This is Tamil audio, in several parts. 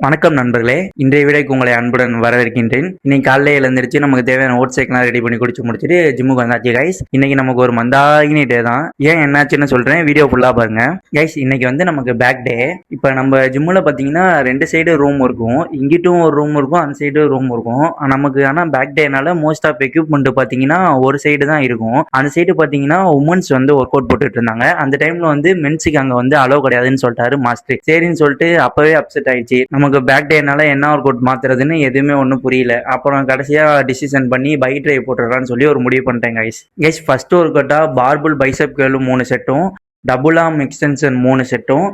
வணக்கம் நண்பர்களே, இன்றைய விடைக்கு உங்களை அன்புடன் வரவேற்கின்றேன். இன்னைக்கு காலையில எழுந்திருச்சு நமக்கு தேவையான ஓட்ஸ் எல்லாம் ரெடி பண்ணி குடிச்சு முடிச்சுட்டு ஜிம்முக்கு வந்தாச்சு கைஸ். இன்னைக்கு நமக்கு ஒரு மந்தாகினி டே தான். ஏன் என்னாச்சுன்னு சொல்றேன், வீடியோ ஃபுல்லா பாருங்க கைஸ். இன்னைக்கு வந்து நமக்கு பேக் டே. இப்போ நம்ம ஜிம்முல பாத்தீங்கன்னா 2 சைடு ரூம் இருக்கும், இங்கிட்டும் ஒரு ரூம் இருக்கும், அந்த சைடு ரூம் இருக்கும். நமக்கு ஆனா பேக் டேனால மோஸ்ட் ஆஃப் எக்யூப்மெண்ட் பாத்தீங்கன்னா ஒரு சைடு தான் இருக்கும். அந்த சைடு பாத்தீங்கன்னா உமன்ஸ் வந்து ஒர்க் அவுட் போட்டுட்டு இருந்தாங்க. அந்த டைம்ல வந்து மென்ஸுக்கு அங்க வந்து அலோ கிடையாதுன்னு சொல்லிட்டாரு மாஸ்டர். சரின்னு சொல்லிட்டு அப்பவே அப்செட் ஆயிடுச்சு. நமக்கு பேக் டேனால என்ன ஒர்க் அவுட் மாத்துறதுன்னு எதுவுமே ஒன்றும் புரியல. அப்புறம் கடைசியா டிசிஷன் பண்ணி பைக் ட்ரைவ் போட்டுடலான்னு சொல்லி ஒரு முடிவு பண்ணிட்டேன் கைஸ். ஃபர்ஸ்ட் ஒர்க் அவுட்டா பார்புல் பைசப் கேர்ள் 3 செட்டும், டபுள் ஆர்ம் எக்ஸ்டென்ஷன் 3 செட்டும்,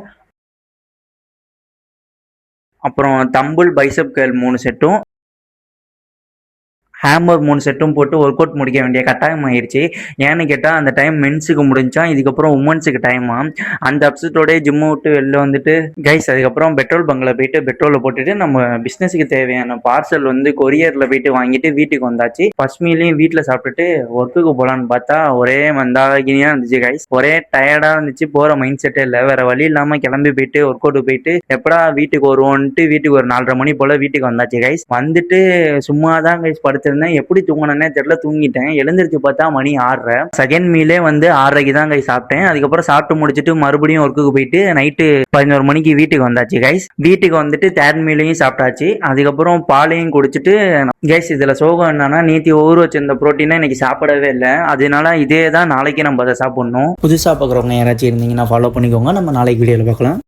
அப்புறம் தம்புல் பைசப் கேர்ள் 3 செட்டும், ஹேமர் 3 செட்டும் போட்டு ஒர்க் அவுட் முடிக்க வேண்டிய கட்டாயம் ஆயிடுச்சு. ஏன்னு கேட்டால் அந்த டைம் மென்ஸுக்கு முடிஞ்சா, இதுக்கப்புறம் உமன்ஸுக்கு டைமா. அந்த அப்செட்டோடய ஜிம்மு விட்டு வெளில வந்துட்டு கைஸ் அதுக்கப்புறம் பெட்ரோல் பங்கில் போயிட்டு பெட்ரோலை போட்டுட்டு நம்ம பிஸ்னஸுக்கு தேவையான பார்சல் வந்து கொரியரில் போயிட்டு வாங்கிட்டு வீட்டுக்கு வந்தாச்சு. ஃபர்ஸ்ட் மீலையும் வீட்டில் சாப்பிட்டுட்டு ஒர்க்குக்கு போகலான்னு பார்த்தா ஒரே மந்தாகினியாக இருந்துச்சு கைஸ். ஒரே டயர்டாக இருந்துச்சு, போகிற மைண்ட் செட்டே இல்லை. வேற வழி இல்லாமல் கிளம்பி போயிட்டு ஒர்க் அவுட் போயிட்டு எப்படா வீட்டுக்கு வருவோன்ட்டு வீட்டுக்கு ஒரு 4:30 மணி போல் வீட்டுக்கு வந்தாச்சு கைஸ். வந்துட்டு சும்மா தான் கைஸ் படுத்து எப்படி தூங்கினே தெரியல, தூங்கிட்டேன். எழுந்திருச்சு பார்த்தா மணி 6:30. செகண்ட் மீலே வந்து 6:30க்கு தான் கைஸ் சாப்பிட்டேன். அதுக்கப்புறம் சாப்பிட்டு முடிச்சுட்டு மறுபடியும் ஒர்க்குக்கு போயிட்டு நைட்டு 11 மணிக்கு வீட்டுக்கு வந்தாச்சு கைஸ். வீட்டுக்கு வந்துட்டு தேர்ட் மீலையும் சாப்பிட்டாச்சு. அதுக்கப்புறம் பாலையும் குடிச்சிட்டு கைஸ் இதுல சோகம் என்னன்னா, நேற்று ஊற வச்சிருந்த புரோட்டீனை இன்னைக்கு சாப்பிடவே இல்லை. அதனால இதே தான் நாளைக்கு நம்ம அதை சாப்பிடணும். புதுசாக பார்க்குறவங்க யாராச்சும் இருந்தீங்கன்னா ஃபாலோ பண்ணிக்கோங்க. நம்ம நாளைக்கு வீடியோவில் பார்க்கலாம்.